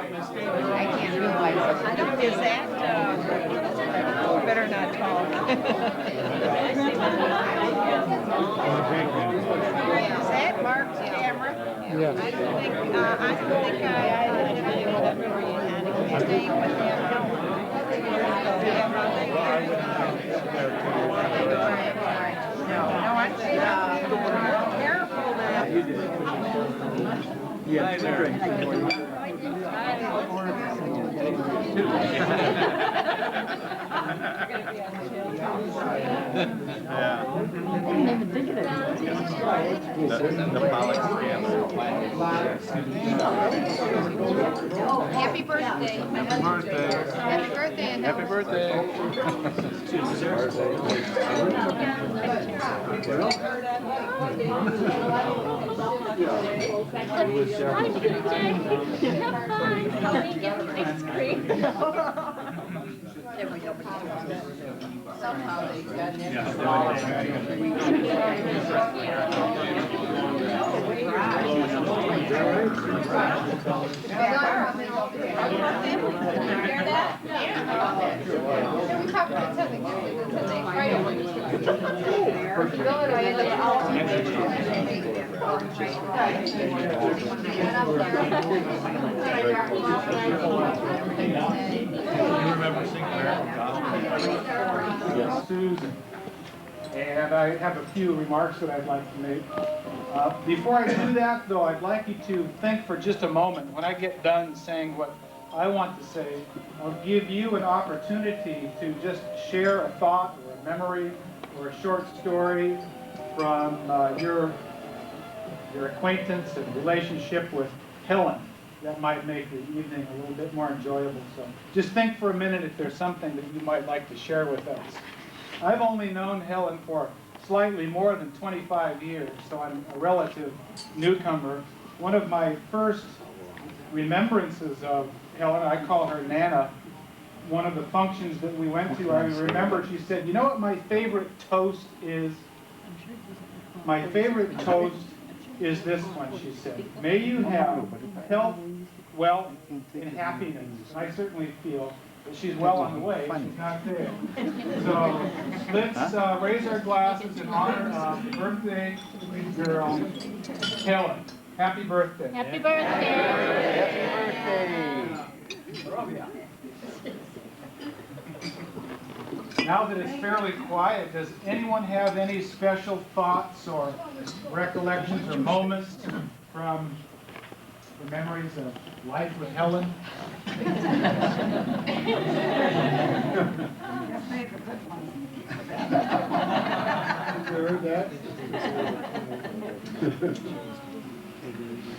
can't realize it. I don't, is that, better not talk. Is that Mark's camera? Yes. I don't think I staying with them. No, I'm careful there. Happy birthday. Happy birthday. Happy birthday. Somehow they got in. Susan. And I have a few remarks that I'd like to make. Before I do that, though, I'd like you to think for just a moment. When I get done saying what I want to say, I'll give you an opportunity to just share a thought or a memory or a short story from your acquaintance and relationship with Helen. That might make the evening a little bit more enjoyable. So just think for a minute if there's something that you might like to share with us. I've only known Helen for slightly more than 25 years, so I'm a relative newcomer. One of my first remembrances of Helen, I call her Nana, one of the functions that we went to, I remember she said, you know what my favorite toast is? My favorite toast is this one, she said. May you have health, wealth, and happiness. And I certainly feel that she's well on the way. She's not there. So let's raise our glasses in honor of the birthday girl, Helen. Happy birthday. Happy birthday. Happy birthday. Now that it's fairly quiet, does anyone have any special thoughts or recollections or moments from the memories of life with Helen?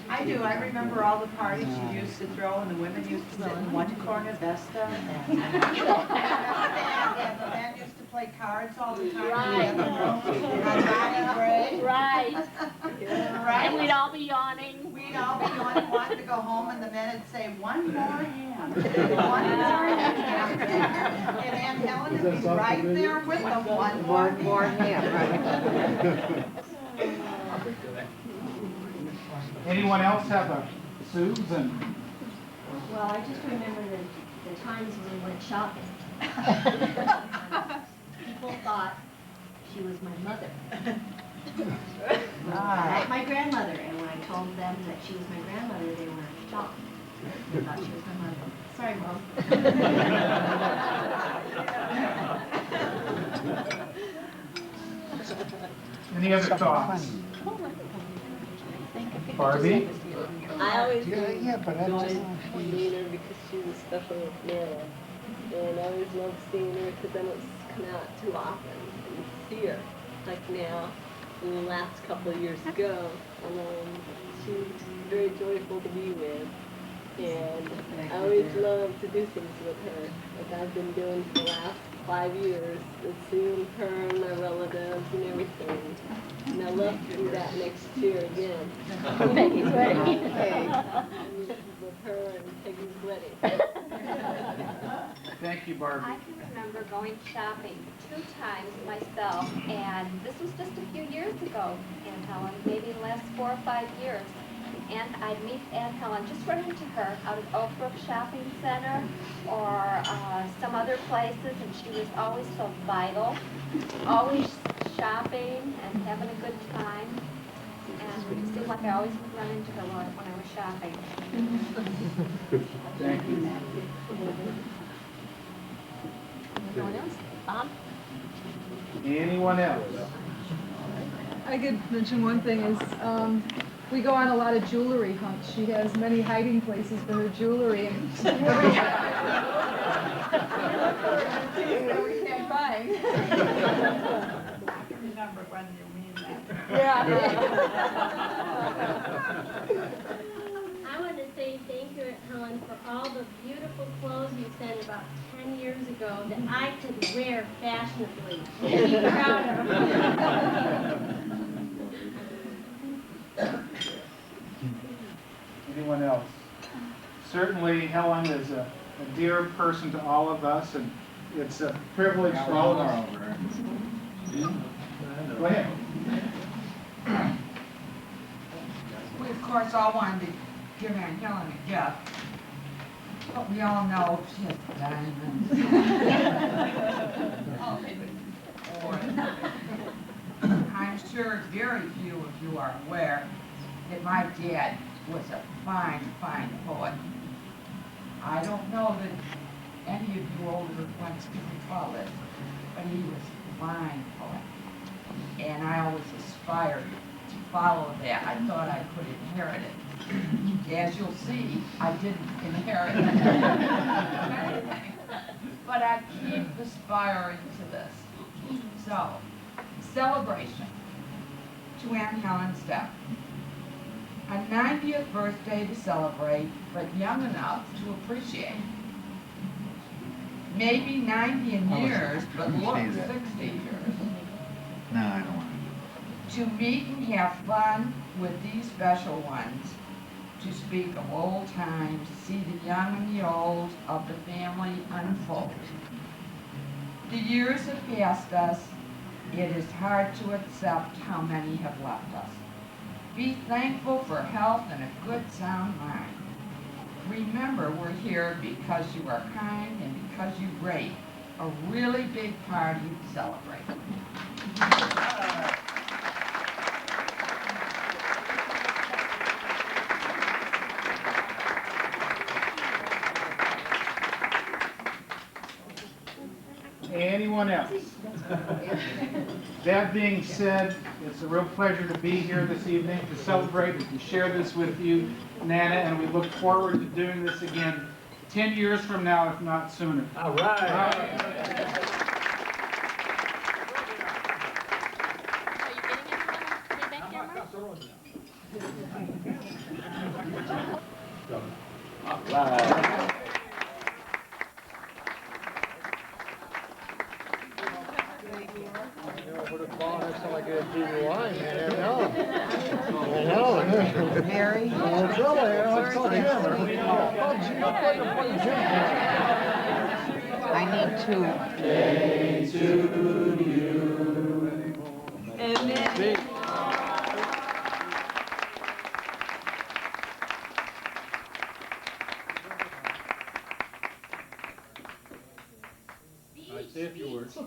I do. I remember all the parties she used to throw, and the women used to sit in one corner, Vesta, and the men used to play cards all the time. Right. Right. Right. And we'd all be yawning. We'd all be wanting to go home, and the men would say, one more hand. One more hand. And Aunt Helen would be right there with them, one more hand. Anyone else have a Susan? Well, I just remember the times when we went shopping. People thought she was my mother. Not my grandmother. And when I told them that she was my grandmother, they were shocked. They thought she was my mother. Sorry, Mom. Any other thoughts? Barbie? I always but enjoyed seeing her because she was special with Nana. And I always loved seeing her because I don't come out too often and see her. Like now, in the last couple of years ago, she was very joyful to be with. And I always loved to do things with her, like I've been doing for the last 5 years, and seeing her and my relatives and everything. And I love to do that next year again. Peggy's wedding. With her and Peggy's wedding. Thank you, Barbie. I can remember going shopping 2 times myself, and this was just a few years ago, Aunt Helen, maybe the last 4 or 5 years. I'd meet Aunt Helen, just run into her out at Oak Brook Shopping Center or some other places, and she was always so vital, always shopping and having a good time. And it seemed like I always would run into her when I was shopping. Thank you. Anyone else? Bob? Anyone else? I could mention one thing is, we go on a lot of jewelry hunts. She has many hiding places for her jewelry, and every We can't find. I can remember when you mean that. I want to say thank you, Helen, for all the beautiful clothes you sent about 10 years ago that I could wear fashionably and be proud of. Anyone else? Certainly, Helen is a dear person to all of us, and it's a privilege for all of us. Go ahead. We, of course, all wanted to give Aunt Helen a gift, but we all know she has diamonds. I'm sure very few of you are aware that my dad was a fine, fine poet. I don't know that any of you older ones can recall this, but he was a fine poet. And I always aspired to follow that. I thought I could inherit it. As you'll see, I didn't inherit anything. But I keep aspiring to this. So, celebration to Aunt Helen Stepp. A 90th birthday to celebrate, but young enough to appreciate. Maybe 90 in years, but look 60 years. No, I don't want To meet and have fun with these special ones, to speak of old times, see the young and the old of the family unfold. The years have passed us, it is hard to accept how many have left us. Be thankful for health and a good sound mind. Remember, we're here because you are kind and because you rate a really big party to celebrate. Anyone else? That being said, it's a real pleasure to be here this evening to celebrate and to share this with you, Nana, and we look forward to doing this again 10 years from now, if not sooner. All right. Mary? I need to. Amen. Say a few words.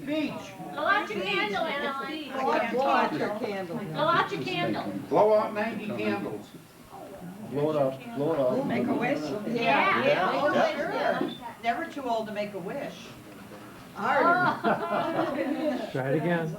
Beach. Blow out your candle, Helen. Blow out your candle. Blow out your candle. Blow out 90 candles. Blow it up, blow it up. Make a wish? Yeah. Oh, sure. Never too old to make a wish. Oh. Try it again.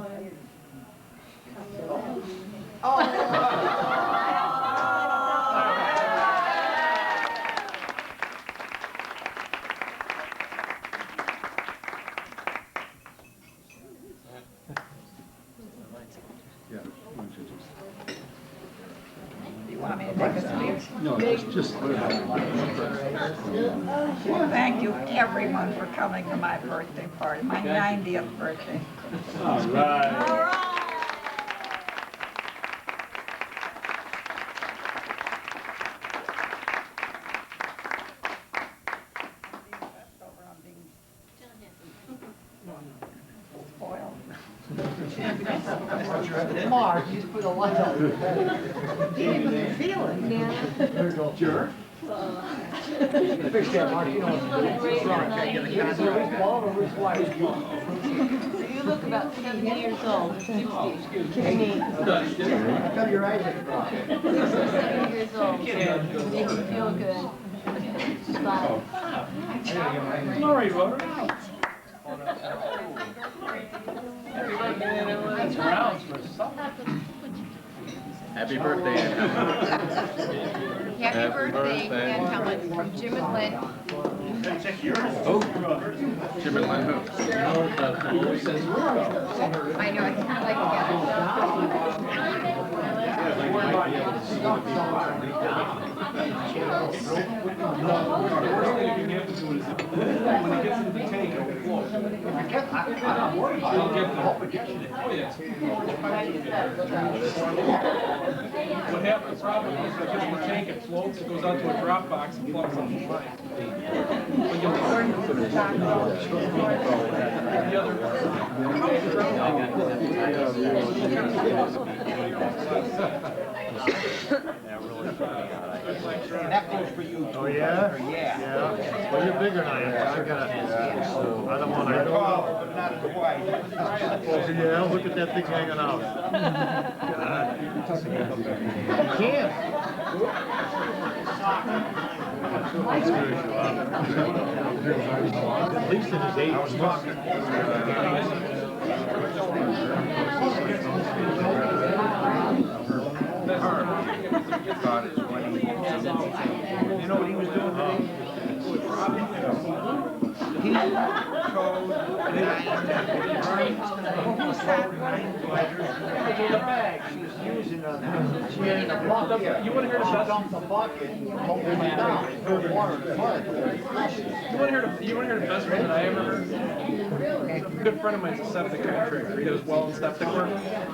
You want me to make a speech? No, just. Well, thank you everyone for coming to my birthday party, my 90th birthday. All right. Spoiled. Mark, you just put a light on. You didn't even feel it. Yeah. Jerk. Fix that, Mark, you know what's wrong. You look about 70 years old, 60. Cover your eyes at the top. 60 years old. Make you feel good. Smile. All right, Roder. That's rounds for supper. Happy birthday, Aunt Happy birthday, Aunt Helen, from Jim and Lynn. Oh, Jim and Lynn who? I know, it's kind of like What happens, probably, is it gets in the tank, it floats, it goes out to a drop box and plugs on the line. But you'll learn from the other. That goes for you. Oh, yeah? Yeah. Well, you're bigger than I am. I don't want to. Tall, but not as wide. Yeah, look at that thing hanging out. You can't. At least in his age. You know what he was doing today? He told the bag she was using on that. She had a bucket. You want to hear the best? Dumped the bucket and pulled it down. Put water in the mud. You want to hear the best one that I ever heard? A good friend of mine is a septic contractor. He does well in septic work.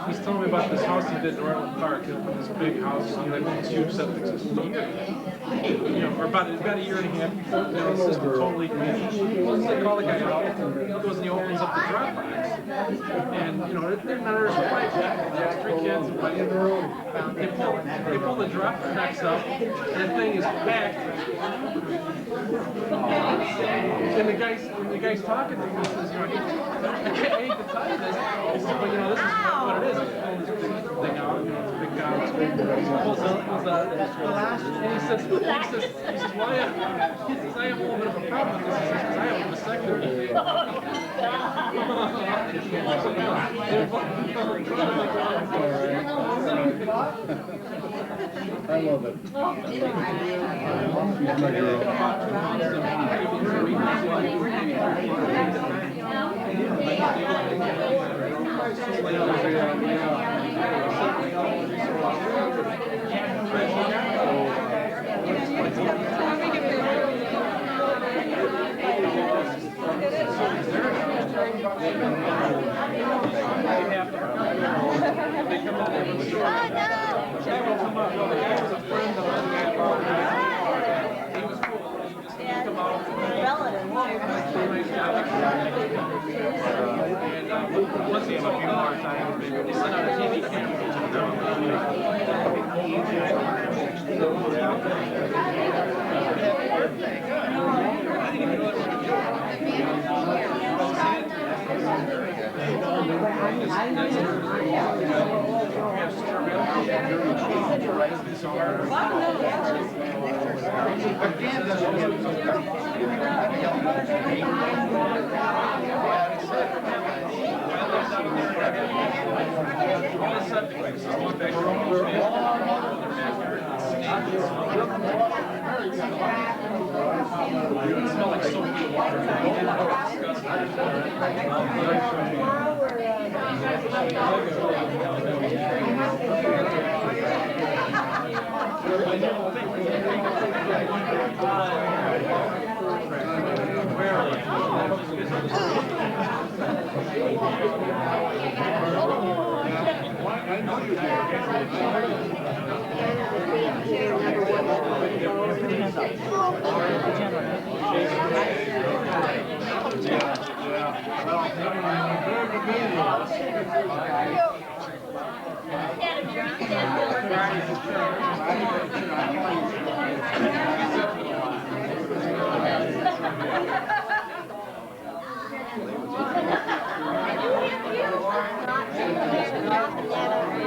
He's telling me about this house he did in Orland Park. He put this big house, you know, this huge septic system. You know, or about a year and a half before the system totally damaged. They call the guy out, he goes and he opens up the drop box. And, you know, there's five three kids, they pull the drop box up, and the thing is packed. And the guy's talking to me, he says, you know, I hate to tell you this. He says, but you know, this is what it is. He pulls this big thing out, you know, it's a big guy. He pulls out the last, and he says, well, I have a little bit of a problem with this. He says, because I have a vasectomy. I love it. Once he's up here more times, maybe they send out a TV Not